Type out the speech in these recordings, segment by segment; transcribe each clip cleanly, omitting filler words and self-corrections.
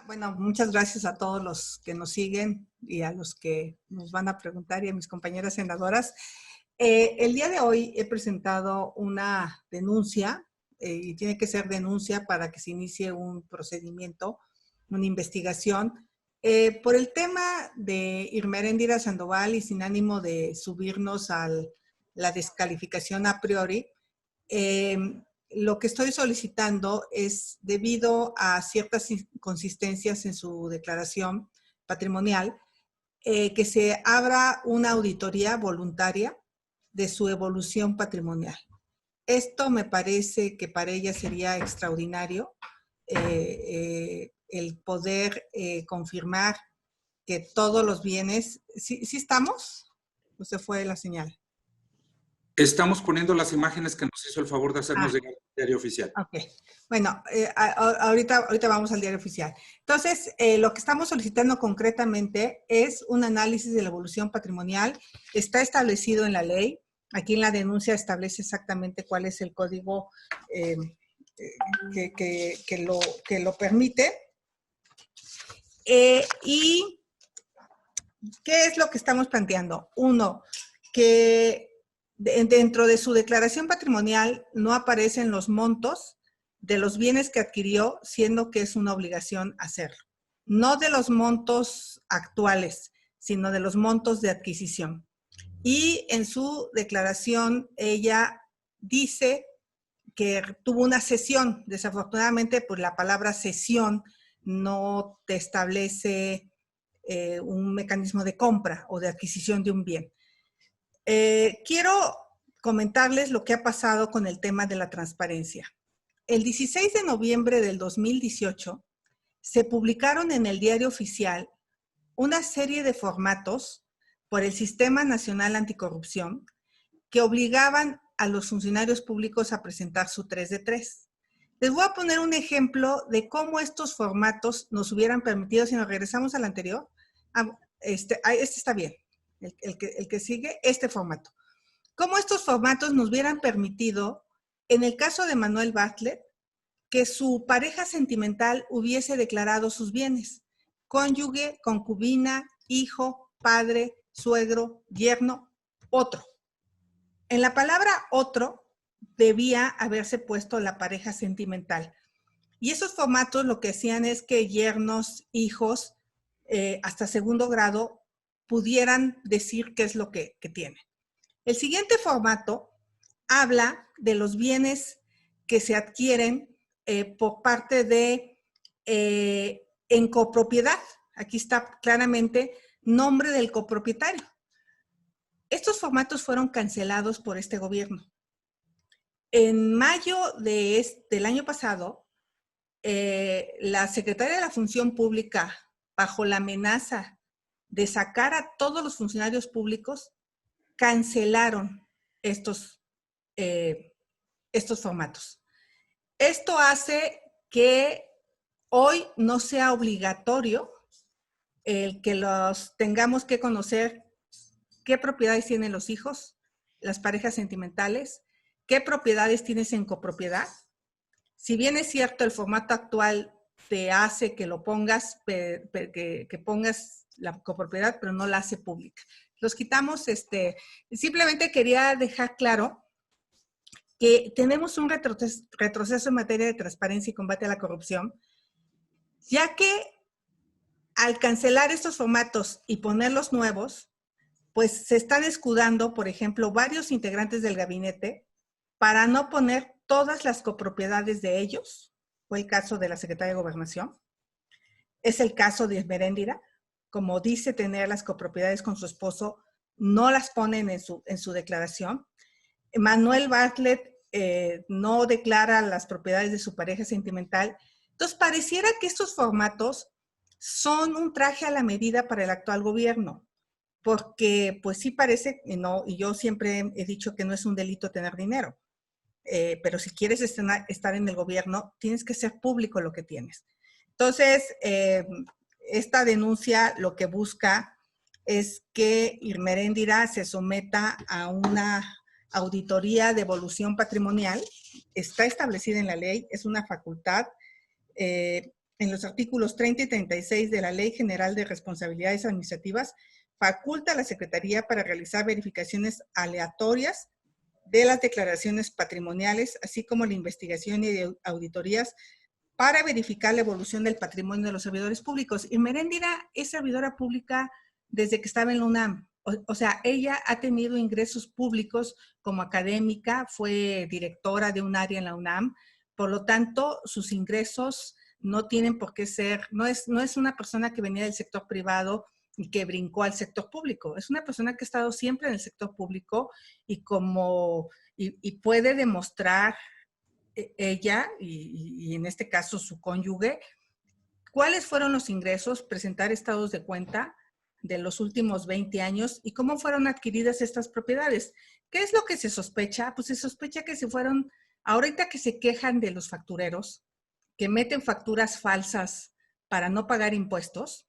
Bueno, muchas gracias a todos los que nos siguen y a los que nos van a preguntar y a mis compañeras senadoras. El día de hoy he presentado una denuncia y tiene que ser denuncia para que se inicie un procedimiento, una investigación, por el tema de Irma Eréndira Sandoval y sin ánimo de subirnos a la descalificación a priori. Lo que estoy solicitando es, debido a ciertas inconsistencias en su declaración patrimonial, que se abra una auditoría voluntaria de su evolución patrimonial. Esto me parece que para ella sería extraordinario, el poder confirmar que todos los bienes... ¿Sí estamos? ¿O se fue la señal? Estamos poniendo las imágenes que nos hizo el favor de hacernos llegar al diario oficial. Ok. Bueno, ahorita vamos al diario oficial. Entonces, lo que estamos solicitando concretamente es un análisis de la evolución patrimonial. Está establecido en la ley. Aquí en la denuncia establece exactamente cuál es el código que lo permite. ¿Y qué es lo que estamos planteando? Uno, que dentro de su declaración patrimonial no aparecen los montos de los bienes que adquirió, siendo que es una obligación hacerlo. No de los montos actuales, sino de los montos de adquisición. Y en su declaración ella dice que tuvo una cesión. Desafortunadamente, pues la palabra cesión no te establece un mecanismo de compra o de adquisición de un bien. Quiero comentarles lo que ha pasado con el tema de la transparencia. El 16 de noviembre del 2018 se publicaron en el Diario Oficial una serie de formatos por el Sistema Nacional Anticorrupción que obligaban a los funcionarios públicos a presentar su 3 de 3. Les voy a poner un ejemplo de cómo estos formatos nos hubieran permitido, si nos regresamos al anterior, este está bien, el que sigue, este formato. Cómo estos formatos nos hubieran permitido, en el caso de Manuel Bartlett, que su pareja sentimental hubiese declarado sus bienes: cónyuge, concubina, hijo, padre, suegro, yerno, otro. En la palabra otro debía haberse puesto la pareja sentimental. Y esos formatos lo que hacían es que yernos, hijos, hasta segundo grado, pudieran decir qué es lo que tienen. El siguiente formato habla de los bienes que se adquieren por parte de en copropiedad. Aquí está claramente nombre del copropietario. Estos formatos fueron cancelados por este gobierno. En mayo del año pasado, la Secretaría de la Función Pública, bajo la amenaza de sacar a todos los funcionarios públicos, cancelaron estos formatos. Esto hace que hoy no sea obligatorio el que los tengamos que conocer qué propiedades tienen los hijos, las parejas sentimentales, qué propiedades tienes en copropiedad. Si bien es cierto, el formato actual te hace que lo pongas, que pongas la copropiedad, pero no la hace pública. Los quitamos. Simplemente quería dejar claro que tenemos un retroceso en materia de transparencia y combate a la corrupción, ya que al cancelar estos formatos y poner los nuevos, pues se están escudando, por ejemplo, varios integrantes del gabinete para no poner todas las copropiedades de ellos. Fue el caso de la Secretaría de Gobernación. Es el caso de Irma Eréndira. Como dice tener las copropiedades con su esposo, no las ponen en su declaración. Manuel Bartlett no declara las propiedades de su pareja sentimental. Entonces, pareciera que estos formatos son un traje a la medida para el actual gobierno, porque pues sí parece, y yo siempre he dicho que no es un delito tener dinero, pero si quieres estar en el gobierno, tienes que ser público lo que tienes. Entonces, esta denuncia lo que busca es que Irma Eréndira se someta a una auditoría de evolución patrimonial. Está establecida en la ley, es una facultad. en los artículos 30 y 36 de la Ley General de Responsabilidades Administrativas, faculta a la Secretaría para realizar verificaciones aleatorias de las declaraciones patrimoniales, así como la investigación y de auditorías para verificar la evolución del patrimonio de los servidores públicos. Y Meréndira es servidora pública desde que estaba en la UNAM. O sea, ella ha tenido ingresos públicos como académica, fue directora de un área en la UNAM, por lo tanto, sus ingresos no tienen por qué ser, no es una persona que venía del sector privado y que brincó al sector público. Es una persona que ha estado siempre en el sector público y puede demostrar ella y en este caso su cónyuge, cuáles fueron los ingresos, presentar estados de cuenta de los últimos 20 años y cómo fueron adquiridas estas propiedades. ¿Qué es lo que se sospecha? Pues se sospecha que se fueron, ahorita que se quejan de los factureros, que meten facturas falsas para no pagar impuestos,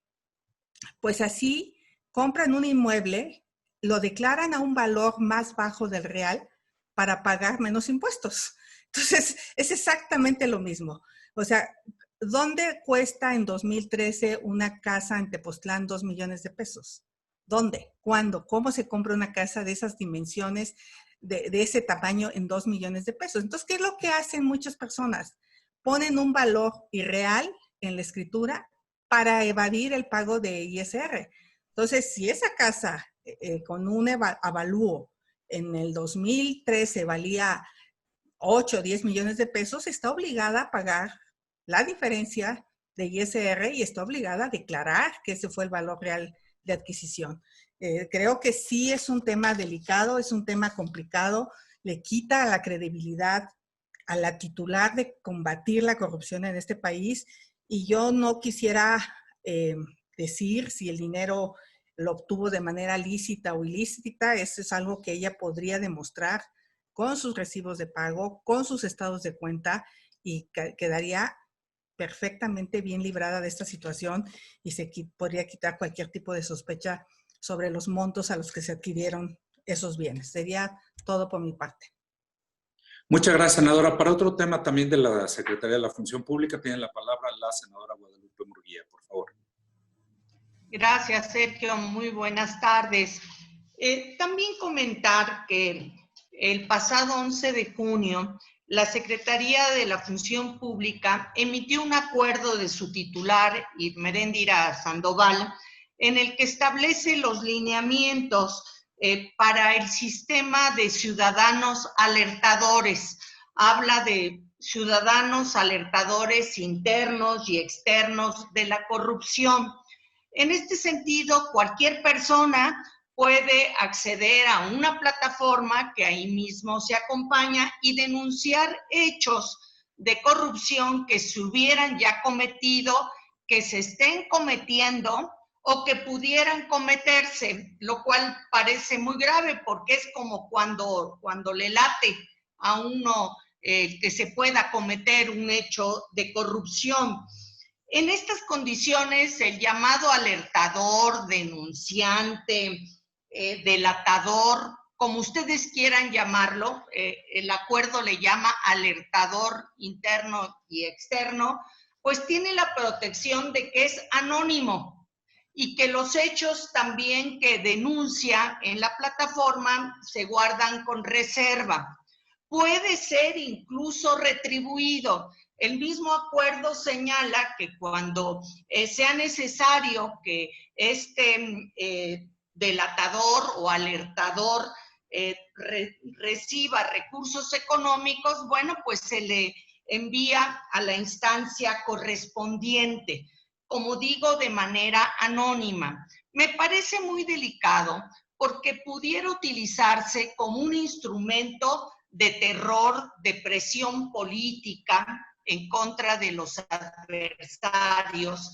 pues así compran un inmueble, lo declaran a un valor más bajo del real para pagar menos impuestos. Entonces, es exactamente lo mismo. O sea, ¿dónde cuesta en 2013 una casa en Tepoztlán 2 millones de pesos? ¿Dónde? ¿Cuándo? ¿Cómo se compra una casa de esas dimensiones, de ese tamaño en 2 millones de pesos? Entonces, ¿qué es lo que hacen muchas personas? Ponen un valor irreal en la escritura para evadir el pago de ISR. Entonces, si esa casa con un avalúo en el 2013 valía 8 o 10 millones de pesos, está obligada a pagar la diferencia de ISR y está obligada a declarar que ese fue el valor real de adquisición. Creo que sí es un tema delicado, es un tema complicado, le quita la credibilidad a la titular de combatir la corrupción en este país y yo no quisiera decir si el dinero lo obtuvo de manera lícita o ilícita, eso es algo que ella podría demostrar con sus recibos de pago, con sus estados de cuenta y quedaría perfectamente bien librada de esta situación y se podría quitar cualquier tipo de sospecha sobre los montos a los que se adquirieron esos bienes. Sería todo por mi parte. Muchas gracias, senadora. Para otro tema también de la Secretaría de la Función Pública, tiene la palabra la senadora Guadalupe Murguía, por favor. Gracias, Sergio. Muy buenas tardes. También comentar que el pasado 11 de junio, la Secretaría de la Función Pública emitió un acuerdo de su titular, Meréndira Sandoval, en el que establece los lineamientos para el sistema de ciudadanos alertadores. Habla de ciudadanos alertadores internos y externos de la corrupción. En este sentido, cualquier persona puede acceder a una plataforma que ahí mismo se acompaña y denunciar hechos de corrupción que se hubieran ya cometido, que se estén cometiendo o que pudieran cometerse, lo cual parece muy grave porque es como cuando le late a uno que se pueda cometer un hecho de corrupción. En estas condiciones, el llamado alertador, denunciante, delatador, como ustedes quieran llamarlo, el acuerdo le llama alertador interno y externo, pues tiene la protección de que es anónimo y que los hechos también que denuncia en la plataforma se guardan con reserva. Puede ser incluso retribuido. El mismo acuerdo señala que cuando sea necesario que este delatador o alertador reciba recursos económicos, bueno, pues se le envía a la instancia correspondiente, como digo, de manera anónima. Me parece muy delicado porque pudiera utilizarse como un instrumento de terror, de presión política en contra de los adversarios,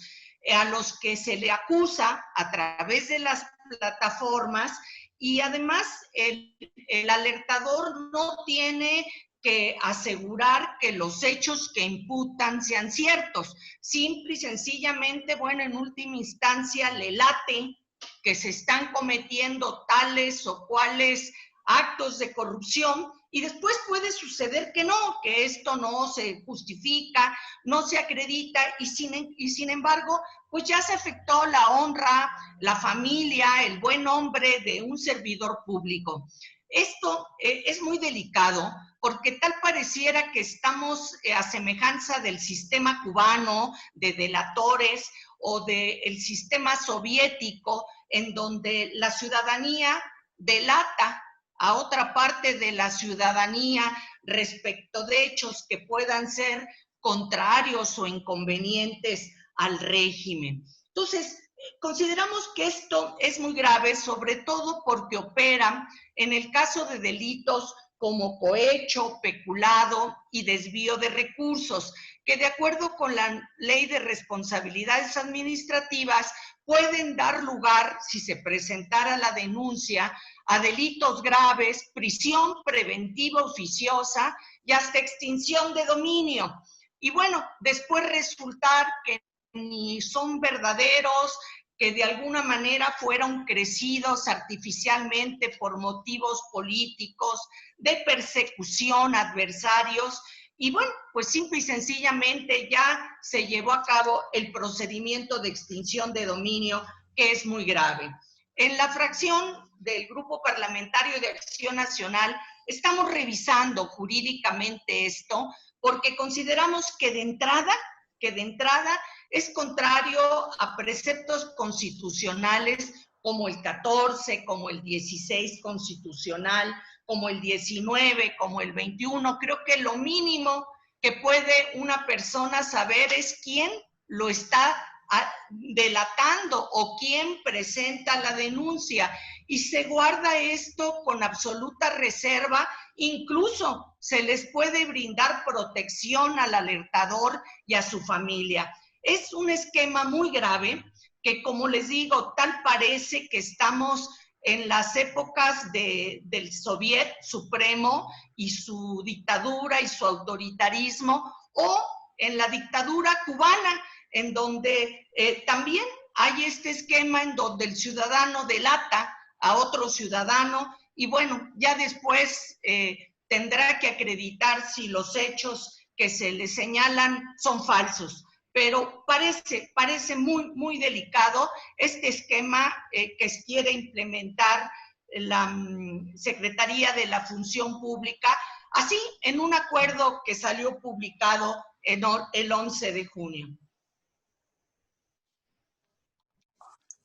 a los que se le acusa a través de las plataformas y además el alertador no tiene que asegurar que los hechos que imputan sean ciertos. Simple y sencillamente, bueno, en última instancia le late que se están cometiendo tales o cuales actos de corrupción y después puede suceder que no, que esto no se justifica, no se acredita y sin embargo, pues ya se afectó la honra, la familia, el buen nombre de un servidor público. Esto es muy delicado porque tal pareciera que estamos a semejanza del sistema cubano de delatores o del sistema soviético, en donde la ciudadanía delata a otra parte de la ciudadanía respecto de hechos que puedan ser contrarios o inconvenientes al régimen. Entonces, consideramos que esto es muy grave, sobre todo porque opera en el caso de delitos como cohecho, peculado y desvío de recursos, que de acuerdo con la Ley de Responsabilidades Administrativas pueden dar lugar, si se presentara la denuncia, a delitos graves, prisión preventiva oficiosa y hasta extinción de dominio. Y bueno, después resultar que ni son verdaderos, que de alguna manera fueron crecidos artificialmente por motivos políticos, de persecución a adversarios, y bueno, pues simple y sencillamente ya se llevó a cabo el procedimiento de extinción de dominio, que es muy grave. En la fracción del Grupo Parlamentario de Acción Nacional estamos revisando jurídicamente esto porque consideramos que de entrada es contrario a preceptos constitucionales como el 14, como el 16 constitucional, como el 19, como el 21. Creo que lo mínimo que puede una persona saber es quién lo está delatando o quién presenta la denuncia. Y se guarda esto con absoluta reserva, incluso se les puede brindar protección al alertador y a su familia. Es un esquema muy grave que, como les digo, tal parece que estamos en las épocas del Soviet Supremo y su dictadura y su autoritarismo, o en la dictadura cubana, en donde también hay este esquema en donde el ciudadano delata a otro ciudadano y bueno, ya después tendrá que acreditar si los hechos que se le señalan son falsos. Pero parece muy, muy delicado este esquema que quiere implementar la Secretaría de la Función Pública, así en un acuerdo que salió publicado el 11 de junio.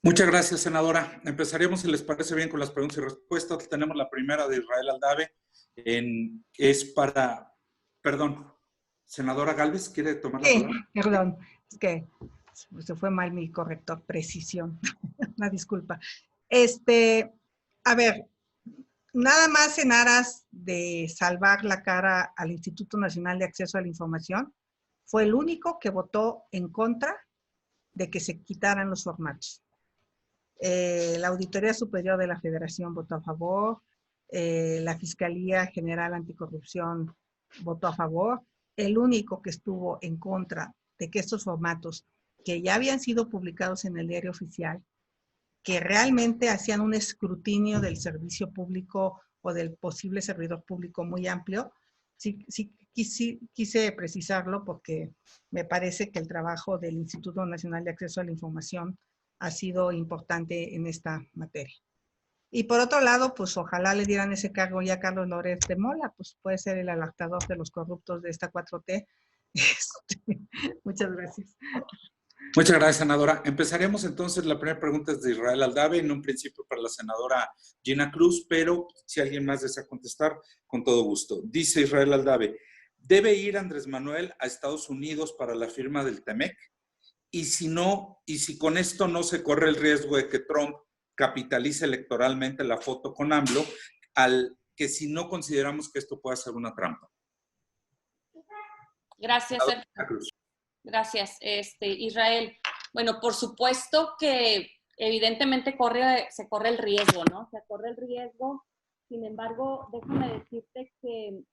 Muchas gracias, senadora. Empezaremos, si les parece bien, con las preguntas y respuestas. Tenemos la primera de Israel Aldave, es para, perdón, senadora Gálvez, ¿quiere tomar la palabra? Sí, perdón, es que se fue mal mi corrector, precisión, una disculpa. A ver, nada más en aras de salvar la cara al Instituto Nacional de Acceso a la Información, fue el único que votó en contra de que se quitaran los formatos. La Auditoría Superior de la Federación votó a favor, la Fiscalía General Anticorrupción votó a favor. El único que estuvo en contra de que estos formatos, que ya habían sido publicados en el diario oficial, que realmente hacían un escrutinio del servicio público o del posible servidor público muy amplio, sí quise precisarlo porque me parece que el trabajo del Instituto Nacional de Acceso a la Información ha sido importante en esta materia. Y por otro lado, pues ojalá le dieran ese cargo ya a Carlos Loret de Mola, pues puede ser el alertador de los corruptos de esta 4T. Muchas gracias. Muchas gracias, senadora. Empezaremos entonces, la primera pregunta es de Israel Aldave, en un principio para la senadora Gina Cruz, pero si alguien más desea contestar, con todo gusto. Dice Israel Aldave, ¿debe ir Andrés Manuel a Estados Unidos para la firma del TEMEC? Y si no, y si con esto no se corre el riesgo de que Trump capitalice electoralmente la foto con AMLO, al que si no consideramos que esto pueda ser una trampa. Gracias, Sergio. Gracias, Israel. Bueno, por supuesto que evidentemente se corre el riesgo, ¿no? Se corre el riesgo. Sin embargo, déjame decirte que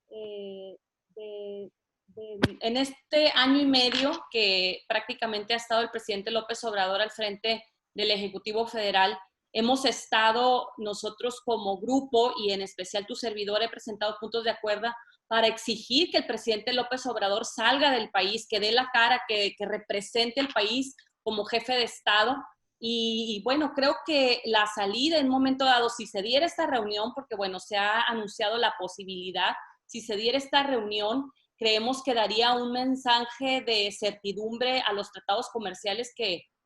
en este año y medio que prácticamente ha estado el presidente López Obrador al frente del Ejecutivo Federal, hemos estado nosotros como grupo, y en especial tu servidor, he presentado puntos de acuerdo para exigir que el presidente López Obrador salga del país, que dé la cara, que represente el país como jefe de Estado. Y bueno, creo que la salida en un momento dado, si se diera esta reunión, porque bueno, se ha anunciado la posibilidad, si se diera esta reunión, creemos que daría un mensaje de certidumbre a los tratados comerciales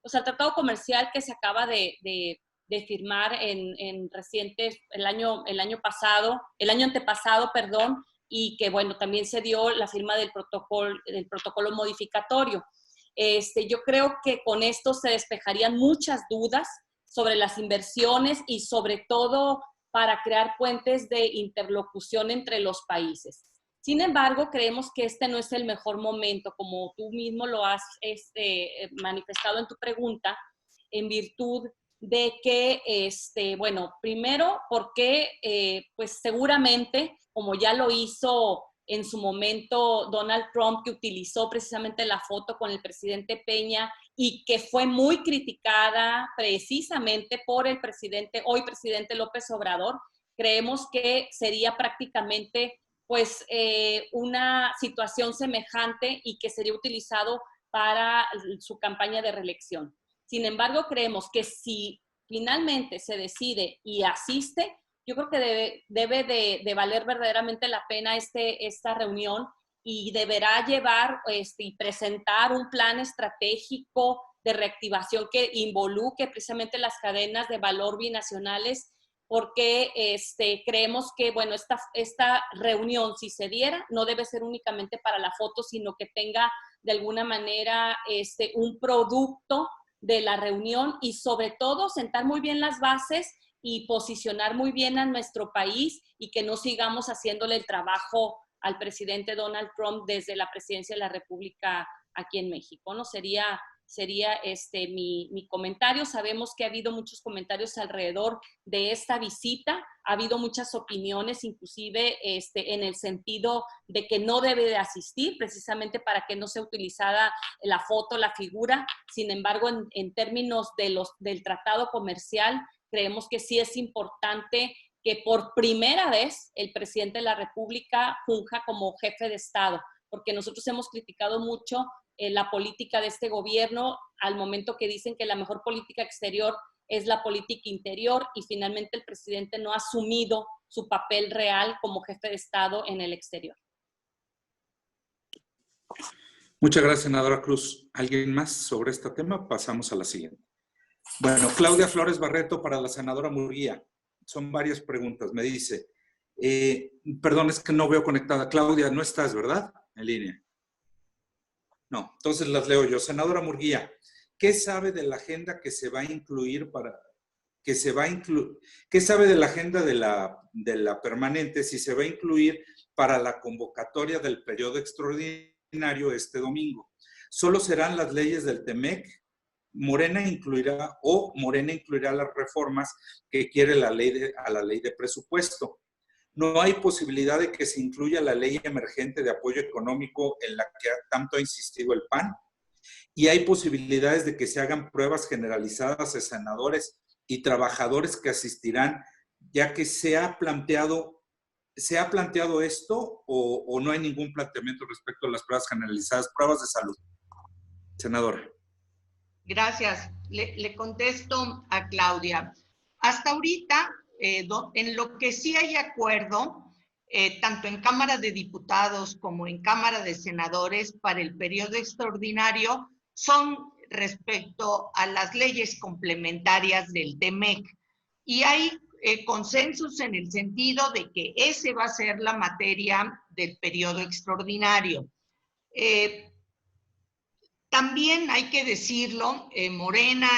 o sea, el tratado comercial que se acaba de firmar en recientes, el año antepasado, perdón, y que bueno, también se dio la firma del protocolo modificatorio. Yo creo que con esto se despejarían muchas dudas sobre las inversiones y sobre todo para crear puentes de interlocución entre los países. Sin embargo, creemos que este no es el mejor momento, como tú mismo lo has manifestado en tu pregunta, en virtud de que, bueno, primero, porque pues seguramente, como ya lo hizo en su momento Donald Trump, que utilizó precisamente la foto con el presidente Peña y que fue muy criticada precisamente por el hoy presidente López Obrador, creemos que sería prácticamente pues una situación semejante y que sería utilizado para su campaña de reelección. Sin embargo, creemos que si finalmente se decide y asiste, yo creo que debe de valer verdaderamente la pena esta reunión y deberá llevar y presentar un plan estratégico de reactivación que involucre precisamente las cadenas de valor binacionales, porque creemos que, bueno, esta reunión, si se diera, no debe ser únicamente para la foto, sino que tenga de alguna manera un producto de la reunión y sobre todo sentar muy bien las bases y posicionar muy bien a nuestro país y que no sigamos haciéndole el trabajo al presidente Donald Trump desde la presidencia de la República aquí en México, ¿no? Sería mi comentario. Sabemos que ha habido muchos comentarios alrededor de esta visita, ha habido muchas opiniones, inclusive en el sentido de que no debe de asistir, precisamente para que no sea utilizada la foto, la figura. Sin embargo, en términos del tratado comercial, creemos que sí es importante que por primera vez el presidente de la República funja como jefe de Estado, porque nosotros hemos criticado mucho la política de este gobierno al momento que dicen que la mejor política exterior es la política interior y finalmente el presidente no ha asumido su papel real como jefe de Estado en el exterior. Muchas gracias, senadora Cruz. ¿Alguien más sobre este tema? Pasamos a la siguiente. Bueno, Claudia Flores Barreto para la senadora Murguía. Son varias preguntas. Me dice, perdón, es que no veo conectada. Claudia, no estás, ¿verdad? En línea. No, entonces las leo yo. Senadora Murguía, ¿qué sabe de la agenda que se va a incluir ¿qué sabe de la agenda de la permanente si se va a incluir para la convocatoria del periodo extraordinario este domingo? ¿Solo serán las leyes del TEMEC? Morena incluirá las reformas que quiere a la ley de presupuesto. No hay posibilidad de que se incluya la ley emergente de apoyo económico en la que tanto ha insistido el PAN. Y hay posibilidades de que se hagan pruebas generalizadas a senadores y trabajadores que asistirán, ya que se ha planteado esto o no hay ningún planteamiento respecto a las pruebas generalizadas, pruebas de salud. Senadora. Gracias. Le contesto a Claudia. Hasta ahorita, en lo que sí hay acuerdo, tanto en Cámara de Diputados como en Cámara de Senadores para el periodo extraordinario, son respecto a las leyes complementarias del TEMEC. Y hay consensos en el sentido de que ese va a ser la materia del periodo extraordinario. También hay que decirlo, Morena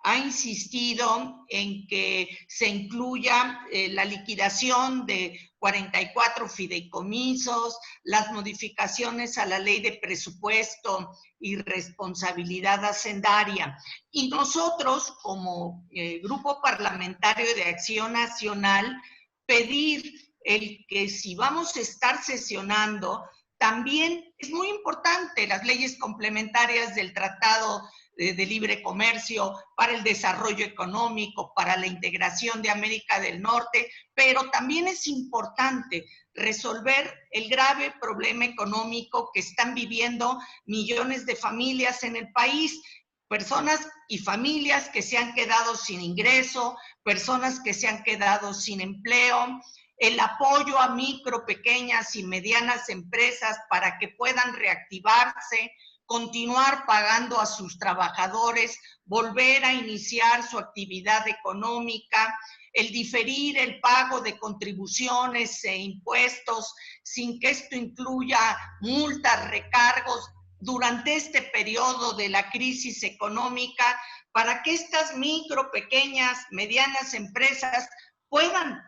ha insistido en que se incluya la liquidación de 44 fideicomisos, las modificaciones a la ley de presupuesto y responsabilidad hacendaria. Y nosotros, como Grupo Parlamentario de Acción Nacional, pedir el que si vamos a estar sesionando, también es muy importante las leyes complementarias del Tratado de libre comercio, para el desarrollo económico, para la integración de América del Norte, pero también es importante resolver el grave problema económico que están viviendo millones de familias en el país, personas y familias que se han quedado sin ingreso, personas que se han quedado sin empleo, el apoyo a micro, pequeñas y medianas empresas para que puedan reactivarse, continuar pagando a sus trabajadores, volver a iniciar su actividad económica, el diferir el pago de contribuciones e impuestos sin que esto incluya multas, recargos durante este periodo de la crisis económica, para que estas micro, pequeñas, medianas empresas puedan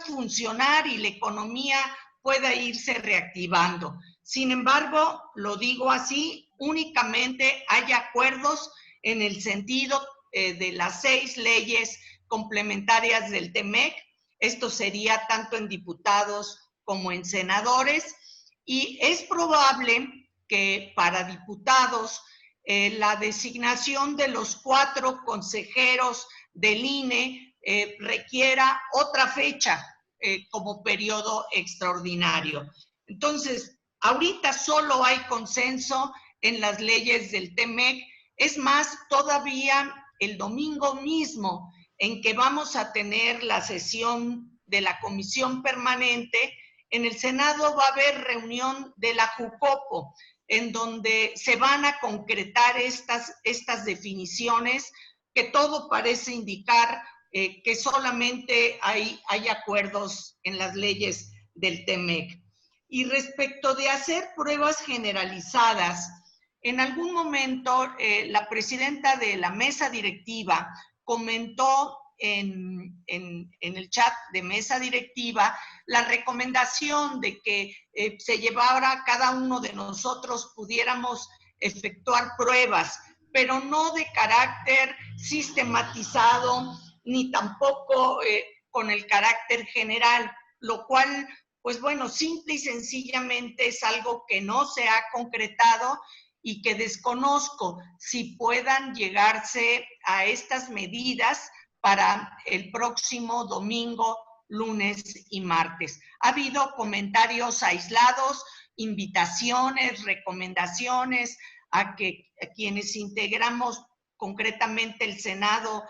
funcionar y la economía pueda irse reactivando. Sin embargo, lo digo así, únicamente hay acuerdos en el sentido de las 6 leyes complementarias del TEMEC. Esto sería tanto en diputados como en senadores, y es probable que para diputados la designación de los 4 consejeros del INE requiera otra fecha como periodo extraordinario. Entonces, ahorita solo hay consenso en las leyes del TEMEC. Es más, todavía el domingo mismo en que vamos a tener la sesión de la Comisión Permanente, en el Senado va a haber reunión de la JUCOPO, en donde se van a concretar estas definiciones, que todo parece indicar que solamente hay acuerdos en las leyes del TEMEC. Y respecto de hacer pruebas generalizadas, en algún momento la presidenta de la mesa directiva comentó en el chat de mesa directiva la recomendación de que se llevara, cada uno de nosotros pudiéramos efectuar pruebas, pero no de carácter sistematizado, ni tampoco con el carácter general, lo cual, pues bueno, simple y sencillamente es algo que no se ha concretado y que desconozco si puedan llegarse a estas medidas para el próximo domingo, lunes y martes. Ha habido comentarios aislados, invitaciones, recomendaciones a que a quienes integramos concretamente el Senado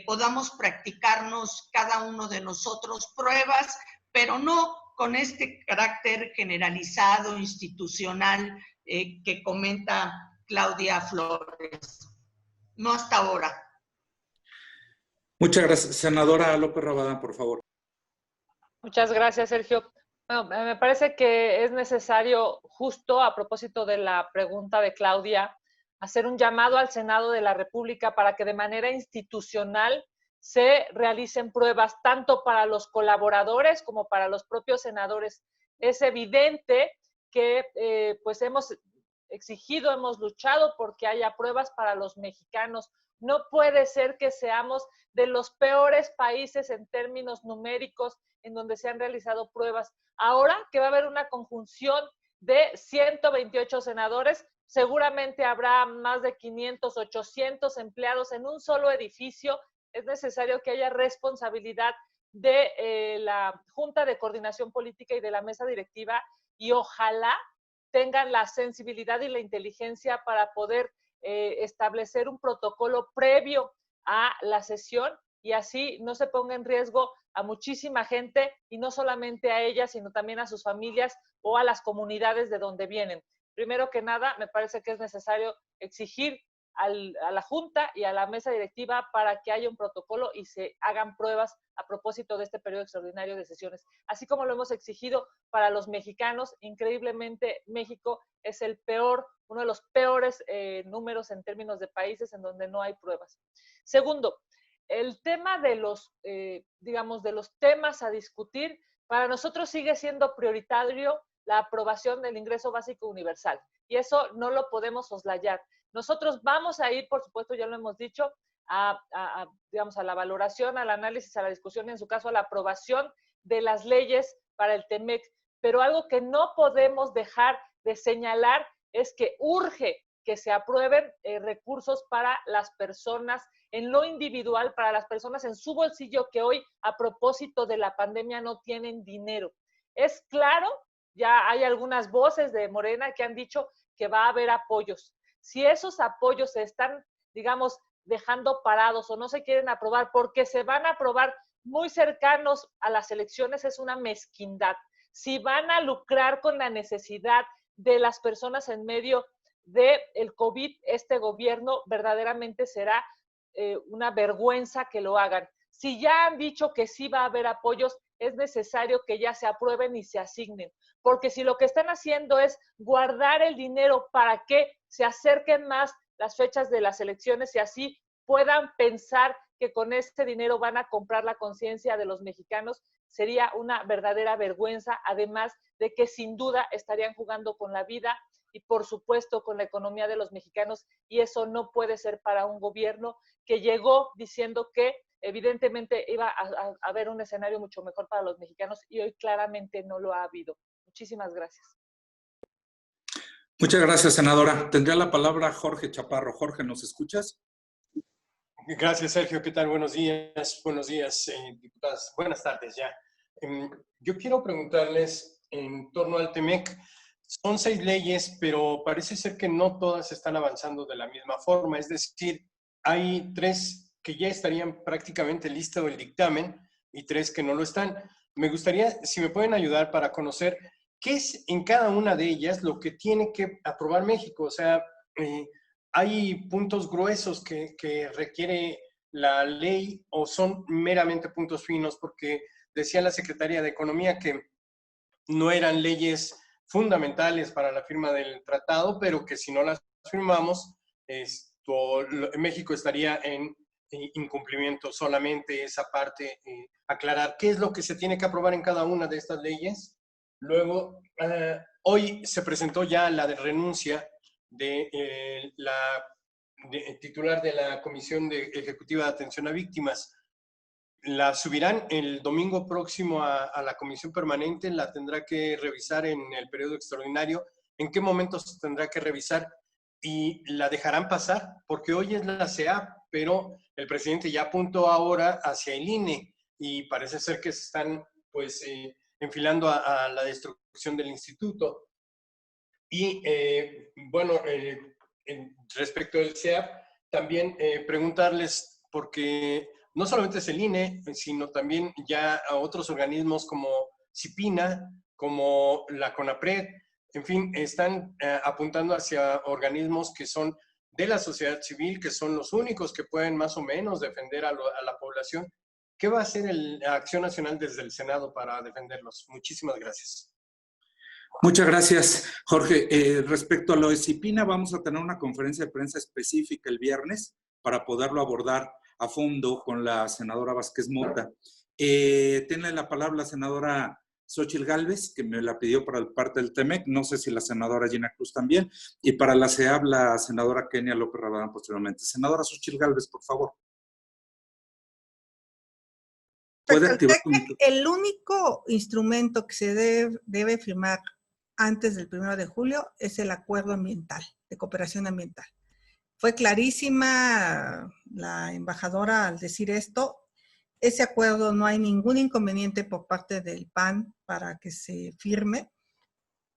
podamos practicarnos cada uno de nosotros pruebas, pero no con este carácter generalizado, institucional, que comenta Claudia Flores. No hasta ahora. Muchas gracias. Senadora López Rabadán, por favor. Muchas gracias, Sergio. Bueno, me parece que es necesario, justo a propósito de la pregunta de Claudia, hacer un llamado al Senado de la República para que de manera institucional se realicen pruebas tanto para los colaboradores como para los propios senadores. Es evidente que pues hemos exigido, hemos luchado porque haya pruebas para los mexicanos. No puede ser que seamos de los peores países en términos numéricos en donde se han realizado pruebas. Ahora que va a haber una conjunción de 128 senadores, seguramente habrá más de 500, 800 empleados en un solo edificio. Es necesario que haya responsabilidad de la Junta de Coordinación Política y de la mesa directiva, y ojalá tengan la sensibilidad y la inteligencia para poder establecer un protocolo previo a la sesión y así no se ponga en riesgo a muchísima gente, y no solamente a ellas, sino también a sus familias o a las comunidades de donde vienen. Primero que nada, me parece que es necesario exigir a la Junta y a la mesa directiva para que haya un protocolo y se hagan pruebas a propósito de este periodo extraordinario de sesiones. Así como lo hemos exigido para los mexicanos, increíblemente México es el peor, uno de los peores números en términos de países en donde no hay pruebas. Segundo, el tema de los, digamos, de los temas a discutir, para nosotros sigue siendo prioritario la aprobación del ingreso básico universal, y eso no lo podemos soslayar. Nosotros vamos a ir, por supuesto, ya lo hemos dicho, digamos, a la valoración, al análisis, a la discusión, en su caso a la aprobación de las leyes para el TEMEC, pero algo que no podemos dejar de señalar es que urge que se aprueben recursos para las personas en lo individual, para las personas en su bolsillo que hoy, a propósito de la pandemia, no tienen dinero. Es claro, ya hay algunas voces de Morena que han dicho que va a haber apoyos. Si esos apoyos se están, digamos, dejando parados o no se quieren aprobar porque se van a aprobar muy cercanos a las elecciones, es una mezquindad. Si van a lucrar con la necesidad de las personas en medio del COVID, este gobierno verdaderamente será una vergüenza que lo hagan. Si ya han dicho que sí va a haber apoyos, es necesario que ya se aprueben y se asignen, porque si lo que están haciendo es guardar el dinero para que se acerquen más las fechas de las elecciones y así puedan pensar que con este dinero van a comprar la conciencia de los mexicanos, sería una verdadera vergüenza, además de que sin duda estarían jugando con la vida y por supuesto con la economía de los mexicanos, y eso no puede ser para un gobierno que llegó diciendo que evidentemente iba a haber un escenario mucho mejor para los mexicanos y hoy claramente no lo ha habido. Muchísimas gracias. Muchas gracias, senadora. Tendría la palabra Jorge Chaparro. Jorge, ¿nos escuchas? Gracias, Sergio. ¿Qué tal? Buenos días, diputadas. Buenas tardes ya. Yo quiero preguntarles en torno al TEMEC. Son 6 leyes, pero parece ser que no todas están avanzando de la misma forma. Es decir, hay 3 que ya estarían prácticamente listo el dictamen y 3 que no lo están. Me gustaría, si me pueden ayudar para conocer qué es en cada una de ellas lo que tiene que aprobar México. O sea, ¿hay puntos gruesos que requiere la ley o son meramente puntos finos? Porque decía la Secretaría de Economía que no eran leyes fundamentales para la firma del tratado, pero que si no las firmamos, México estaría en incumplimiento. Solamente esa parte, aclarar qué es lo que se tiene que aprobar en cada una de estas leyes. Luego, hoy se presentó ya la de renuncia de la titular de la Comisión Ejecutiva de Atención a Víctimas. La subirán el domingo próximo a la Comisión Permanente, la tendrá que revisar en el periodo extraordinario. ¿En qué momento se tendrá que revisar? Y la dejarán pasar, porque hoy es la CEA, pero el presidente ya apuntó ahora hacia el INE y parece ser que se están pues enfilando a la destrucción del instituto. Y bueno, respecto al CEAP, también preguntarles, porque no solamente es el INE, sino también ya a otros organismos como CIPINA, como la CONAPRED, en fin, están apuntando hacia organismos que son de la sociedad civil, que son los únicos que pueden más o menos defender a la población. ¿Qué va a hacer la Acción Nacional desde el Senado para defenderlos? Muchísimas gracias. Muchas gracias, Jorge. Respecto a lo de CIPINA, vamos a tener una conferencia de prensa específica el viernes para poderlo abordar a fondo con la senadora Vázquez Mota. Tiene la palabra la senadora Xóchitl Gálvez, que me la pidió para el parte del TEMEC, no sé si la senadora Gina Cruz también, y para la CEAB, la senadora Kenia López Rabadán posteriormente. Senadora Xóchitl Gálvez, por favor. ¿Puede activar? El único instrumento que se debe firmar antes del 1 de julio es el acuerdo ambiental, de cooperación ambiental. Fue clarísima la embajadora al decir esto. Ese acuerdo no hay ningún inconveniente por parte del PAN para que se firme.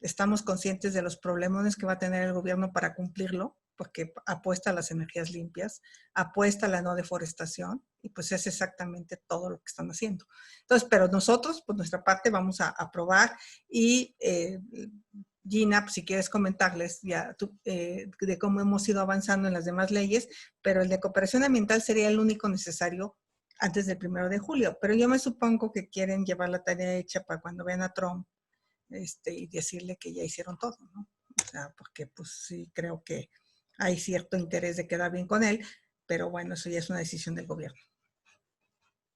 Estamos conscientes de los problemas que va a tener el gobierno para cumplirlo, porque apuesta a las energías limpias, apuesta a la no deforestación, y pues es exactamente todo lo que están haciendo. Entonces, pero nosotros, por nuestra parte, vamos a aprobar y Gina, pues, si quieres comentarles ya de cómo hemos ido avanzando en las demás leyes, pero el de cooperación ambiental sería el único necesario antes del 1 de julio. Pero yo me supongo que quieren llevar la tarea hecha para cuando vean a Trump y decirle que ya hicieron todo, ¿no? O sea, porque pues sí creo que hay cierto interés de quedar bien con él, pero bueno, eso ya es una decisión del gobierno.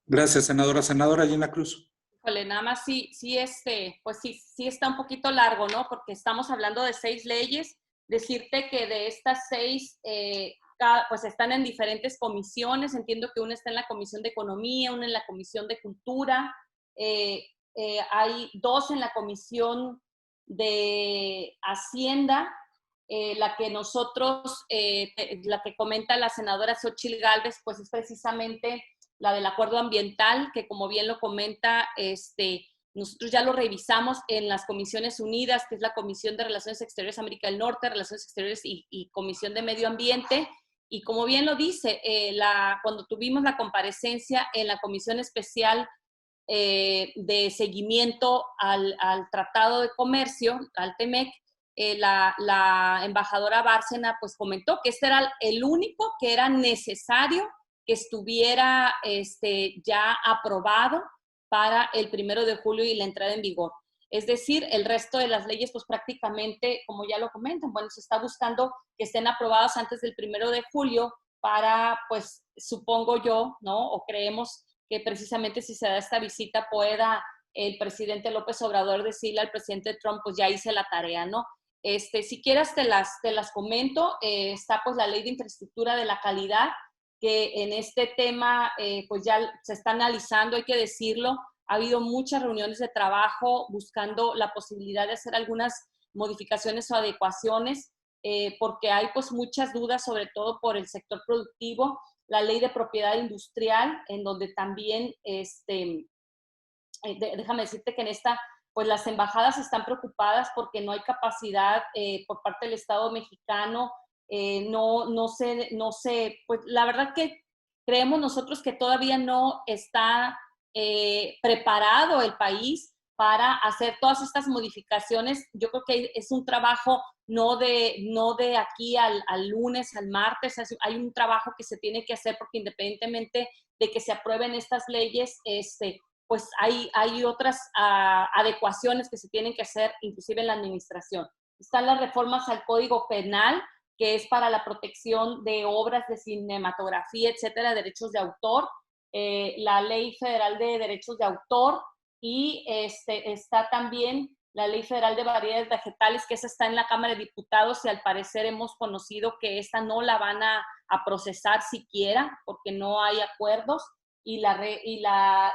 Gracias, senadora. Senadora Gina Cruz. Híjole, nada más pues sí está un poquito largo, ¿no? Porque estamos hablando de 6 leyes. Decirte que de estas 6, pues están en diferentes comisiones. Entiendo que una está en la Comisión de Economía, una en la Comisión de Cultura, hay 2 en la Comisión de Hacienda la que nosotros, la que comenta la senadora Xóchitl Gálvez, pues es precisamente la del acuerdo ambiental, que como bien lo comenta, nosotros ya lo revisamos en las Comisiones Unidas, que es la Comisión de Relaciones Exteriores América del Norte, Relaciones Exteriores y Comisión de Medio Ambiente. Y como bien lo dice, cuando tuvimos la comparecencia en la Comisión Especial de Seguimiento al Tratado de Comercio, al TEMEC, la embajadora Bárcena pues comentó que este era el único que era necesario que estuviera ya aprobado para el 1 de julio y la entrada en vigor. Es decir, el resto de las leyes, pues prácticamente, como ya lo comentan, bueno, se está buscando que estén aprobadas antes del 1 de julio para, pues, supongo yo, ¿no? O creemos que precisamente si se da esta visita pueda el presidente López Obrador decirle al presidente Trump, pues ya hice la tarea, ¿no? Si quieres te las comento. Está pues la Ley de Infraestructura de la Calidad, que en este tema pues ya se está analizando, hay que decirlo. Ha habido muchas reuniones de trabajo buscando la posibilidad de hacer algunas modificaciones o adecuaciones, porque hay pues muchas dudas, sobre todo por el sector productivo. La Ley de Propiedad Industrial, en donde también, déjame decirte que en esta, pues las embajadas están preocupadas porque no hay capacidad por parte del Estado mexicano. No sé, pues la verdad que creemos nosotros que todavía no está preparado el país para hacer todas estas modificaciones. Yo creo que es un trabajo no de aquí al lunes, al martes. Hay un trabajo que se tiene que hacer porque independientemente de que se aprueben estas leyes, pues hay otras adecuaciones que se tienen que hacer, inclusive en la administración. Están las reformas al Código Penal, que es para la protección de obras de cinematografía, etcétera, derechos de autor, la Ley Federal de Derechos de Autor, y está también la Ley Federal de Variedades Vegetales, que esa está en la Cámara de Diputados, y al parecer hemos conocido que esta no la van a procesar siquiera, porque no hay acuerdos. Y la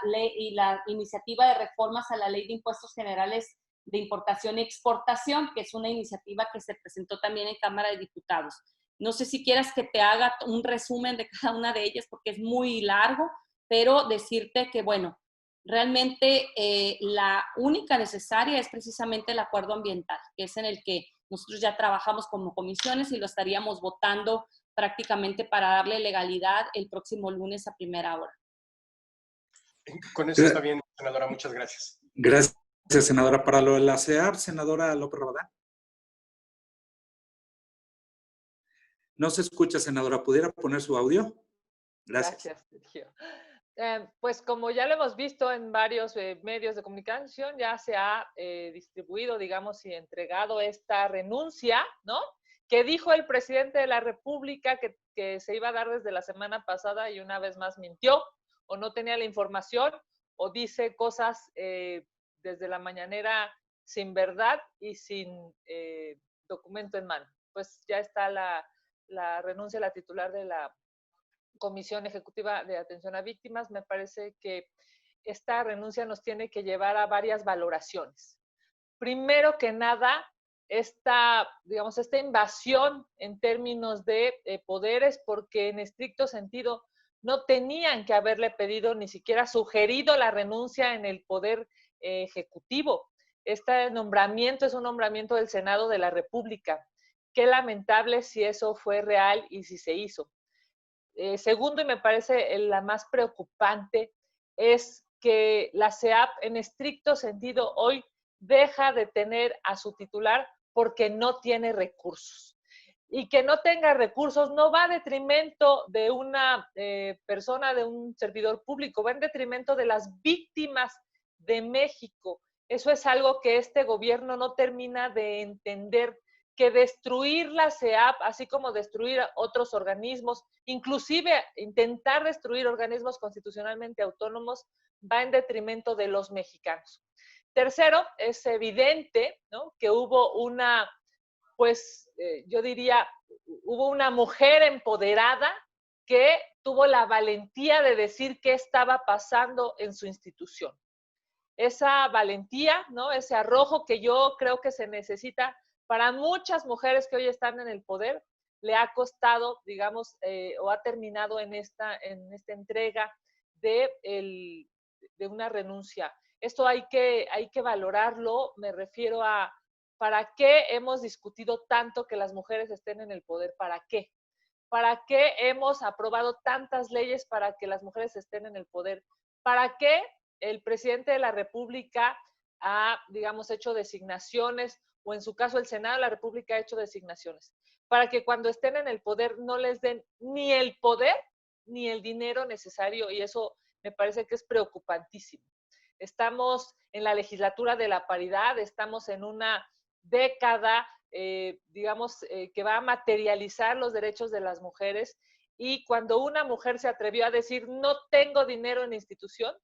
iniciativa de reformas a la Ley de Impuestos Generales de Importación y Exportación, que es una iniciativa que se presentó también en Cámara de Diputados. No sé si quieras que te haga un resumen de cada una de ellas, porque es muy largo, pero decirte que, bueno, realmente la única necesaria es precisamente el acuerdo ambiental, que es en el que nosotros ya trabajamos como comisiones y lo estaríamos votando prácticamente para darle legalidad el próximo lunes a primera hora. Con eso está bien, senadora. Muchas gracias. Gracias, senadora. Para lo de la CEAP, senadora López Rabadán. No se escucha, senadora. ¿Pudiera poner su audio? Gracias. Gracias, Sergio. Pues como ya lo hemos visto en varios medios de comunicación, ya se ha distribuido, digamos, y entregado esta renuncia, ¿no? Que dijo el presidente de la República que se iba a dar desde la semana pasada y una vez más mintió, o no tenía la información, o dice cosas desde la mañanera sin verdad y sin documento en mano. Pues ya está la renuncia de la titular de la Comisión Ejecutiva de Atención a Víctimas. Me parece que esta renuncia nos tiene que llevar a varias valoraciones. Primero que nada, esta invasión en términos de poderes, porque en estricto sentido no tenían que haberle pedido ni siquiera sugerido la renuncia en el Poder Ejecutivo. Este nombramiento es un nombramiento del Senado de la República. Qué lamentable si eso fue real y si se hizo. Segundo, y me parece la más preocupante, es que la CEAP en estricto sentido hoy deja de tener a su titular porque no tiene recursos. Y que no tenga recursos no va a detrimento de una persona, de un servidor público, va en detrimento de las víctimas de México. Eso es algo que este gobierno no termina de entender, que destruir la CEAP, así como destruir otros organismos, inclusive intentar destruir organismos constitucionalmente autónomos, va en detrimento de los mexicanos. Tercero, es evidente, ¿no?, que hubo una, pues yo diría, hubo una mujer empoderada que tuvo la valentía de decir qué estaba pasando en su institución. Esa valentía, ¿no?, ese arrojo que yo creo que se necesita Para muchas mujeres que hoy están en el poder, le ha costado, digamos, o ha terminado en esta entrega de una renuncia. Esto hay que valorarlo, me refiero a ¿para qué hemos discutido tanto que las mujeres estén en el poder? ¿Para qué? ¿Para qué hemos aprobado tantas leyes para que las mujeres estén en el poder? ¿Para qué el presidente de la República ha, digamos, hecho designaciones, o en su caso el Senado de la República ha hecho designaciones? Para que cuando estén en el poder no les den ni el poder ni el dinero necesario, y eso me parece que es preocupantísimo. Estamos en la legislatura de la paridad, estamos en una década, digamos, que va a materializar los derechos de las mujeres, y cuando una mujer se atrevió a decir no tengo dinero en la institución,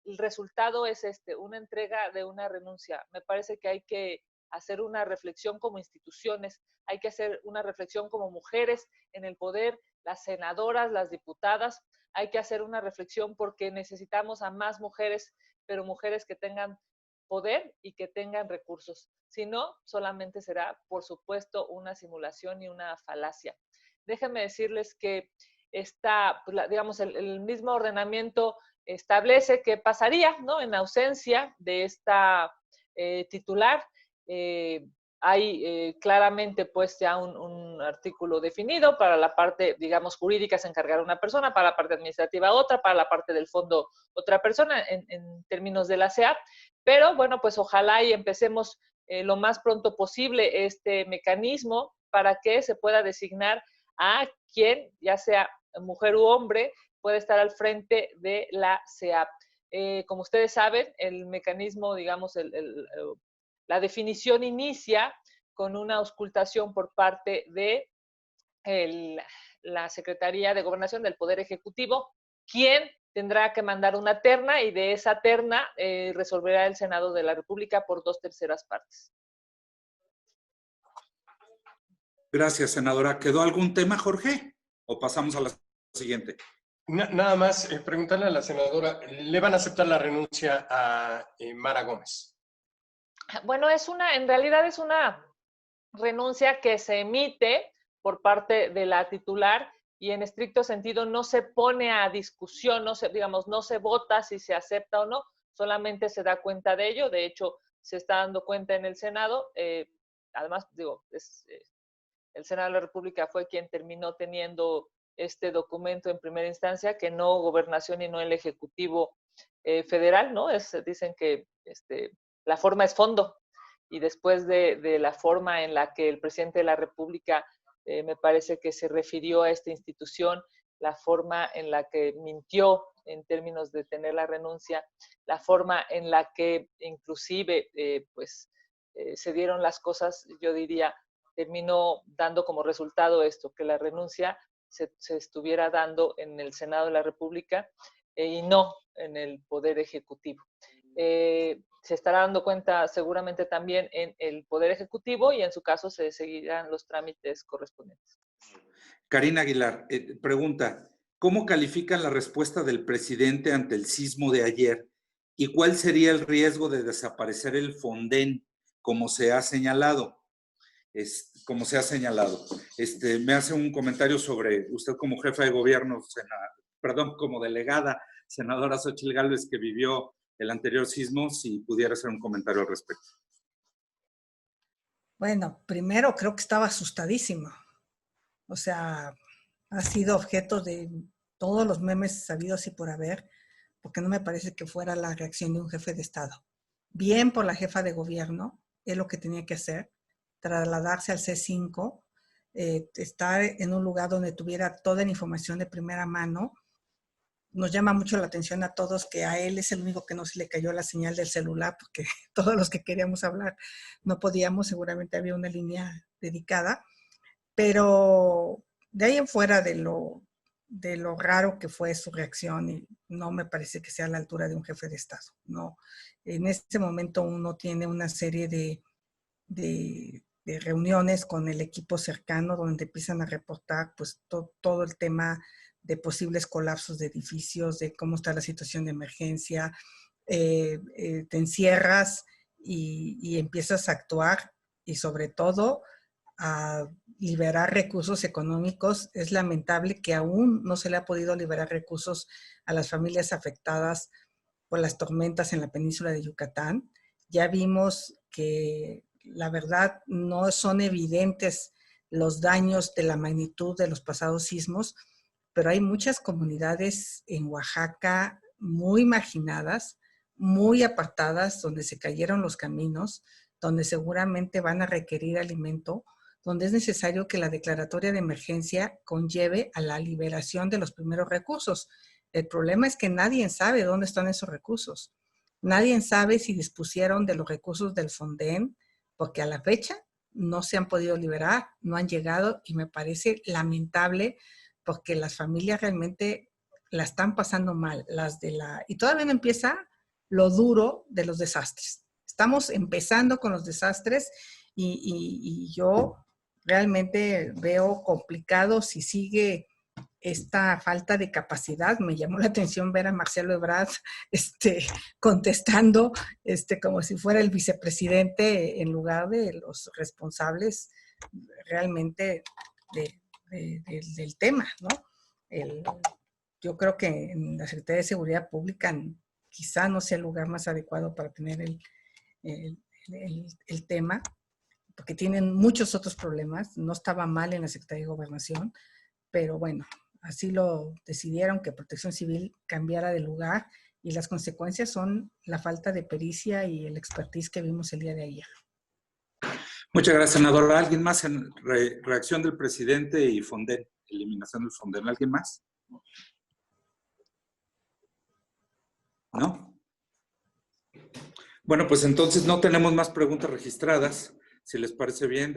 el resultado es una entrega de una renuncia. Me parece que hay que hacer una reflexión como instituciones, hay que hacer una reflexión como mujeres en el poder, las senadoras, las diputadas, hay que hacer una reflexión porque necesitamos a más mujeres, pero mujeres que tengan poder y que tengan recursos. Si no, solamente será, por supuesto, una simulación y una falacia. Déjenme decirles que digamos, el mismo ordenamiento establece qué pasaría, ¿no?, en ausencia de esta titular. Hay claramente pues ya un artículo definido. Para la parte, digamos, jurídica se encargará una persona, para la parte administrativa otra, para la parte del fondo otra persona, en términos de la SEAP. Pero bueno, pues ojalá y empecemos lo más pronto posible este mecanismo para que se pueda designar a quien, ya sea mujer u hombre, puede estar al frente de la SEAP. Como ustedes saben, el mecanismo, digamos, la definición inicia con una auscultación por parte de la Secretaría de Gobernación del Poder Ejecutivo, quien tendrá que mandar una terna, y de esa terna resolverá el Senado de la República por 2/3 partes. Gracias, senadora. ¿Quedó algún tema, Jorge? ¿O pasamos a la siguiente? Nada más preguntarle a la senadora, ¿le van a aceptar la renuncia a Mara Gómez? Bueno, en realidad es una renuncia que se emite por parte de la titular, y en estricto sentido no se pone a discusión, no se vota si se acepta o no, solamente se da cuenta de ello. De hecho, se está dando cuenta en el Senado. Además, el Senado de la República fue quien terminó teniendo este documento en primera instancia, que no Gobernación y no el Ejecutivo Federal, ¿no? Dicen que la forma es fondo, y después de la forma en la que el presidente de la República me parece que se refirió a esta institución, la forma en la que mintió en términos de tener la renuncia, la forma en la que inclusive se dieron las cosas, yo diría, terminó dando como resultado esto, que la renuncia se estuviera dando en el Senado de la República y no en el Poder Ejecutivo. Se estará dando cuenta seguramente también en el Poder Ejecutivo, y en su caso se seguirán los trámites correspondientes. Karina Aguilar pregunta, ¿cómo califican la respuesta del presidente ante el sismo de ayer? ¿Y cuál sería el riesgo de desaparecer el Fonden, como se ha señalado? Me hace un comentario sobre usted como jefa de gobierno, como delegada, senadora Xóchitl Gálvez, que vivió el anterior sismo, si pudiera hacer un comentario al respecto. Bueno, primero creo que estaba asustadísima. O sea, ha sido objeto de todos los memes sabidos y por haber, porque no me parece que fuera la reacción de un jefe de Estado. Bien por la jefa de gobierno, es lo que tenía que hacer, trasladarse al C5, estar en un lugar donde tuviera toda la información de primera mano. Nos llama mucho la atención a todos que a él es el único que no se le cayó la señal del celular, porque todos los que queríamos hablar no podíamos, seguramente había una línea dedicada, pero de ahí en fuera de lo raro que fue su reacción, y no me parece que sea a la altura de un jefe de Estado, no. En este momento uno tiene una serie de reuniones con el equipo cercano donde empiezan a reportar pues todo el tema de posibles colapsos de edificios, de cómo está la situación de emergencia, te encierras y empiezas a actuar y sobre todo a liberar recursos económicos. Es lamentable que aún no se le ha podido liberar recursos a las familias afectadas por las tormentas en la península de Yucatán. Ya vimos que la verdad no son evidentes los daños de la magnitud de los pasados sismos, pero hay muchas comunidades en Oaxaca muy marginadas, muy apartadas, donde se cayeron los caminos, donde seguramente van a requerir alimento, donde es necesario que la declaratoria de emergencia conlleve a la liberación de los primeros recursos. El problema es que nadie sabe dónde están esos recursos. Nadie sabe si dispusieron de los recursos del Fonden, porque a la fecha no se han podido liberar, no han llegado, y me parece lamentable porque las familias realmente la están pasando mal. Y todavía no empieza lo duro de los desastres. Estamos empezando con los desastres y yo realmente veo complicado si sigue esta falta de capacidad. Me llamó la atención ver a Marcelo Ebrard contestando como si fuera el vicepresidente en lugar de los responsables realmente del tema, ¿no? Yo creo que en la Secretaría de Seguridad Pública quizá no sea el lugar más adecuado para tener el tema, porque tienen muchos otros problemas. No estaba mal en la Secretaría de Gobernación, pero bueno, así lo decidieron, que Protección Civil cambiara de lugar, y las consecuencias son la falta de pericia y el expertise que vimos el día de ayer. Muchas gracias, senadora. ¿Alguien más en reacción del presidente y Fonden? Eliminación del Fonden. ¿Alguien más? ¿No? Bueno, pues entonces no tenemos más preguntas registradas. Si les parece bien,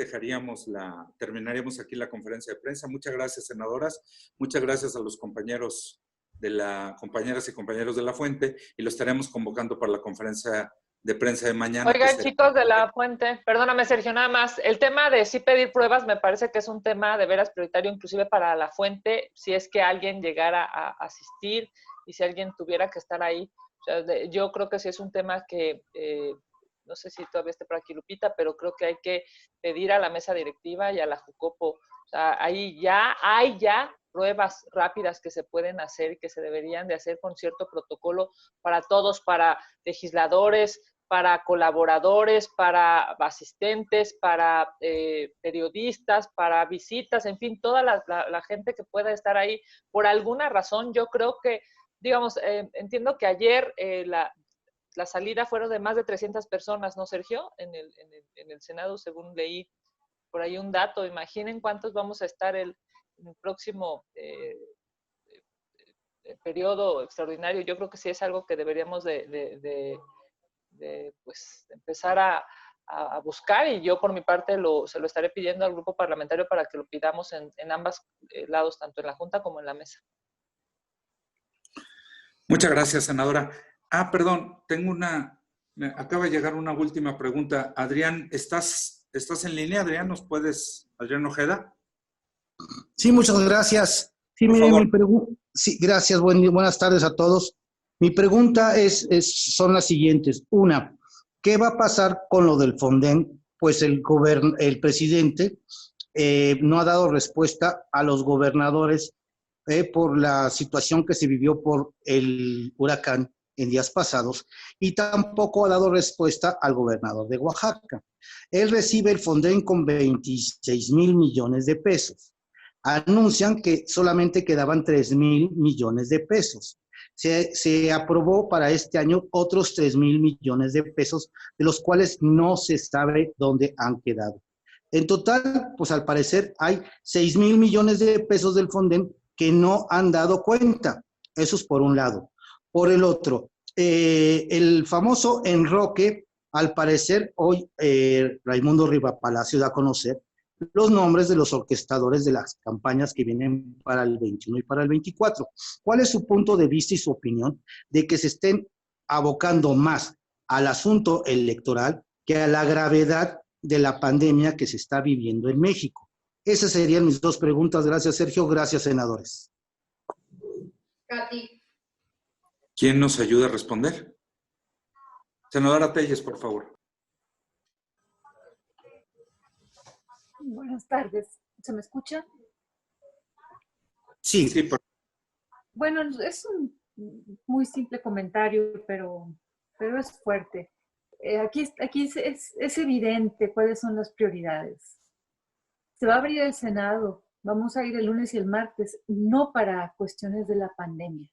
terminaríamos aquí la conferencia de prensa. Muchas gracias, senadoras. Muchas gracias a los compañeras y compañeros de La Fuente, y lo estaremos convocando para la conferencia de prensa de mañana. Oigan, chicos de La Fuente, perdóname, Sergio, nada más. El tema de sí pedir pruebas me parece que es un tema de veras prioritario, inclusive para La Fuente, si es que alguien llegara a asistir y si alguien tuviera que estar ahí. O sea, yo creo que sí es un tema que, no sé si todavía esté por aquí Lupita, pero creo que hay que pedir a la mesa directiva y a la Jucopo. O sea, hay ya pruebas rápidas que se pueden hacer y que se deberían de hacer con cierto protocolo para todos, para legisladores, para colaboradores, para asistentes, para periodistas, para visitas, en fin, toda la gente que pueda estar ahí. Por alguna razón, yo creo que, digamos, entiendo que ayer la salida fueron de más de 300 personas, ¿no, Sergio? En el Senado, según leí por ahí un dato. Imaginen cuántos vamos a estar en el próximo periodo extraordinario. Yo creo que sí es algo que deberíamos de pues, empezar a buscar, y yo por mi parte se lo estaré pidiendo al grupo parlamentario para que lo pidamos en ambos lados, tanto en la Junta como en la mesa. Muchas gracias, senadora. Perdón, me acaba de llegar una última pregunta. Adrián, ¿estás en línea, Adrián? Adrián Ojeda? Sí, muchas gracias. Sí, mire, sí, gracias. Buenas tardes a todos. Mi pregunta son las siguientes. Una, ¿qué va a pasar con lo del Fonden? Pues el presidente no ha dado respuesta a los gobernadores por la situación que se vivió por el huracán en días pasados, y tampoco ha dado respuesta al gobernador de Oaxaca. Él recibe el Fonden con 26,000 millones de pesos. Anuncian que solamente quedaban 3,000 millones de pesos. Se aprobó para este año otros 3,000 millones de pesos, de los cuales no se sabe dónde han quedado. En total, pues al parecer hay 6,000 millones de pesos del Fonden que no han dado cuenta. Eso es por un lado. Por el otro, el famoso enroque, al parecer hoy Raimundo Riva Palacio da a conocer los nombres de los orquestadores de las campañas que vienen para el 21 y para el 24. ¿Cuál es su punto de vista y su opinión de que se estén abocando más al asunto electoral que a la gravedad de la pandemia que se está viviendo en México? Esas serían mis dos preguntas. Gracias, Sergio. Gracias, senadores. Katy. ¿Quién nos ayuda a responder? Senadora Telles, por favor. buenas tardes. ¿Se me escucha? Sí. Sí, Bueno, es un muy simple comentario, pero es fuerte. Aquí es evidente cuáles son las prioridades. Se va a abrir el Senado, vamos a ir el lunes y el martes, no para cuestiones de la pandemia.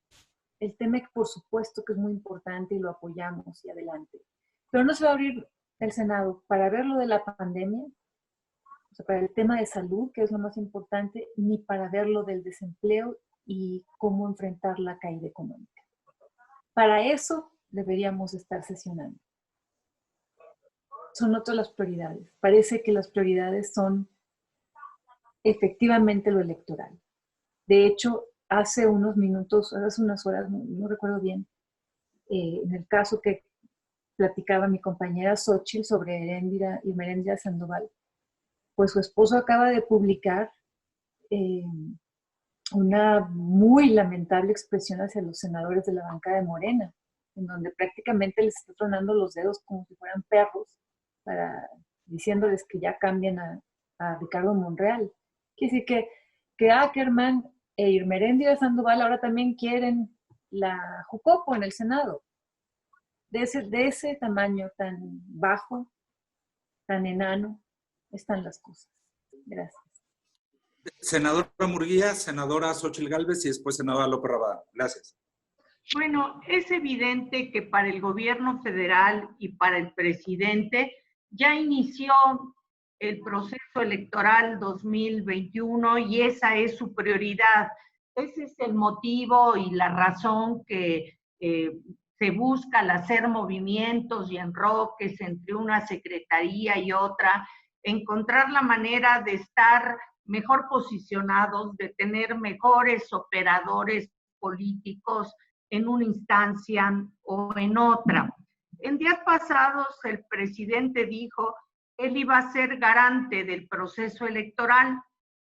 El TEMEC, por supuesto que es muy importante y lo apoyamos y adelante. Pero no se va a abrir el Senado para ver lo de la pandemia, o sea, para el tema de salud, que es lo más importante, ni para ver lo del desempleo y cómo enfrentar la caída económica. Para eso deberíamos estar sesionando. Son otras las prioridades. Parece que las prioridades son efectivamente lo electoral. De hecho, hace unos minutos, hace unas horas, no recuerdo bien, en el caso que platicaba mi compañera Xochitl sobre Irmeréndira Sandoval, pues su esposo acaba de publicar una muy lamentable expresión hacia los senadores de la bancada de Morena, en donde prácticamente les está tronando los dedos como si fueran perros, diciéndoles que ya cambien a Ricardo Monreal. Quiere decir que Ackerman e Irmeréndira Sandoval ahora también quieren la Jucopo en el Senado. De ese tamaño tan bajo, tan enano, están las cosas. Gracias. Senadora Murguía, senadora Xochitl Gálvez y después senadora López Rabadán. Gracias. Bueno, es evidente que para el gobierno federal y para el presidente ya inició el proceso electoral 2021 y esa es su prioridad. Ese es el motivo y la razón que se busca al hacer movimientos y enroques entre una secretaría y otra, encontrar la manera de estar mejor posicionados, de tener mejores operadores políticos en una instancia o en otra. En días pasados el presidente dijo que él iba a ser garante del proceso electoral,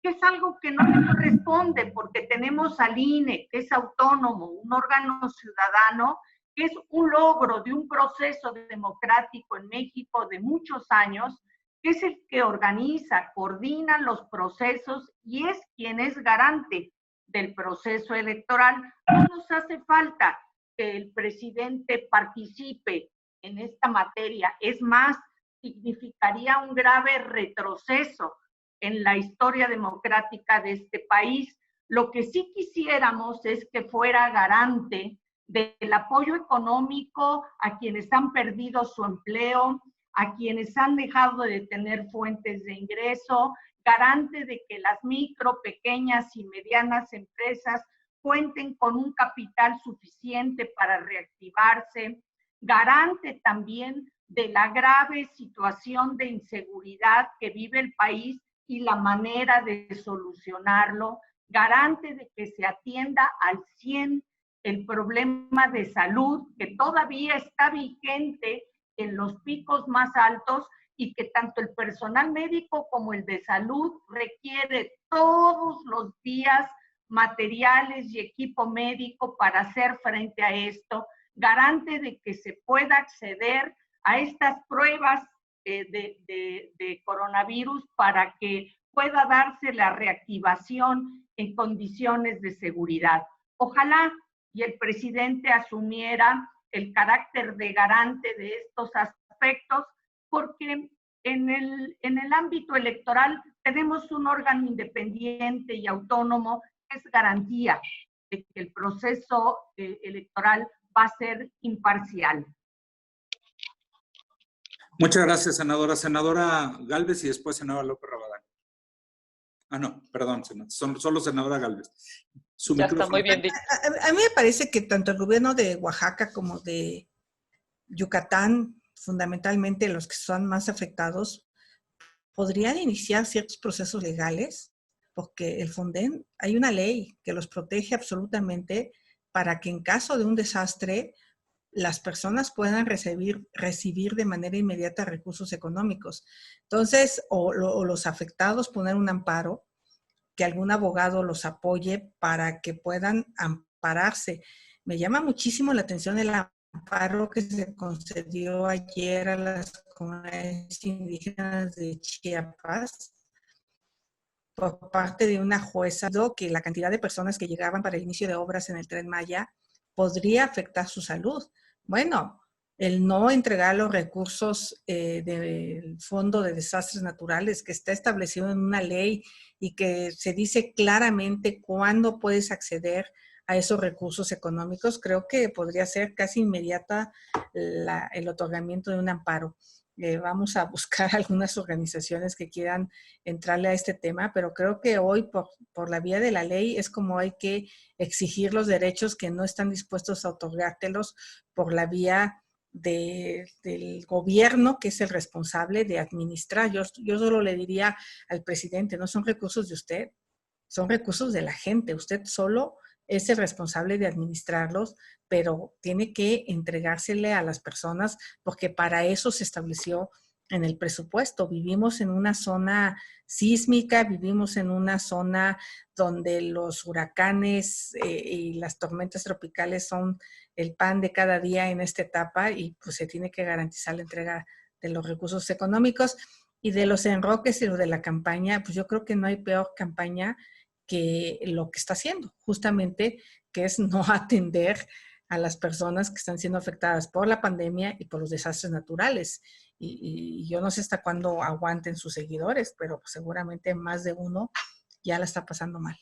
que es algo que no le corresponde porque tenemos al INE, que es autónomo, un órgano ciudadano, que es un logro de un proceso democrático en México de muchos años, que es el que organiza, coordina los procesos y es quien es garante del proceso electoral. No nos hace falta que el presidente participe en esta materia. Es más, significaría un grave retroceso en la historia democrática de este país. Lo que sí quisiéramos es que fuera garante del apoyo económico a quienes han perdido su empleo, a quienes han dejado de tener fuentes de ingreso, garante de que las micro, pequeñas y medianas empresas cuenten con un capital suficiente para reactivarse, garante también de la grave situación de inseguridad que vive el país y la manera de solucionarlo, garante de que se atienda al 100% el problema de salud que todavía está vigente en los picos más altos y que tanto el personal médico como el de salud requiere todos los días materiales y equipo médico para hacer frente a esto, garante de que se pueda acceder a estas pruebas de coronavirus para que pueda darse la reactivación en condiciones de seguridad. Ojalá y el presidente asumiera el carácter de garante de estos aspectos, porque en el ámbito electoral tenemos un órgano independiente y autónomo que es garantía de que el proceso electoral va a ser imparcial. Muchas gracias, senadora. Senadora Gálvez y después senadora López Rabadán. Ah, no, perdón, solo senadora Gálvez. Ya está muy bien dicho. A mí me parece que tanto el gobierno de Oaxaca como de Yucatán, fundamentalmente los que son más afectados, podrían iniciar ciertos procesos legales, porque el Fonden, hay una ley que los protege absolutamente para que en caso de un desastre las personas puedan recibir de manera inmediata recursos económicos. Entonces, o los afectados poner un amparo, que algún abogado los apoye para que puedan ampararse. Me llama muchísimo la atención el amparo que se concedió ayer a las comunidades indígenas de Chiapas, por parte de una jueza que la cantidad de personas que llegaban para el inicio de obras en el Tren Maya podría afectar su salud. Bueno, el no entregar los recursos del Fondo de Desastres Naturales, que está establecido en una ley y que se dice claramente cuándo puedes acceder a esos recursos económicos, creo que podría ser casi inmediata el otorgamiento de un amparo. Vamos a buscar algunas organizaciones que quieran entrarle a este tema, pero creo que hoy por la vía de la ley es como hay que exigir los derechos que no están dispuestos a otorgártelos por la vía del gobierno, que es el responsable de administrar. Yo solo le diría al presidente, no son recursos de usted, son recursos de la gente. Usted solo es el responsable de administrarlos, pero tiene que entregársele a las personas porque para eso se estableció en el presupuesto. Vivimos en una zona sísmica, vivimos en una zona donde los huracanes y las tormentas tropicales son el pan de cada día en esta etapa y pues se tiene que garantizar la entrega de los recursos económicos y de los enroques y lo de la campaña. Pues yo creo que no hay peor campaña que lo que está haciendo, justamente, que es no atender a las personas que están siendo afectadas por la pandemia y por los desastres naturales. Y yo no sé hasta cuándo aguanten sus seguidores, pero seguramente más de uno ya la está pasando mal.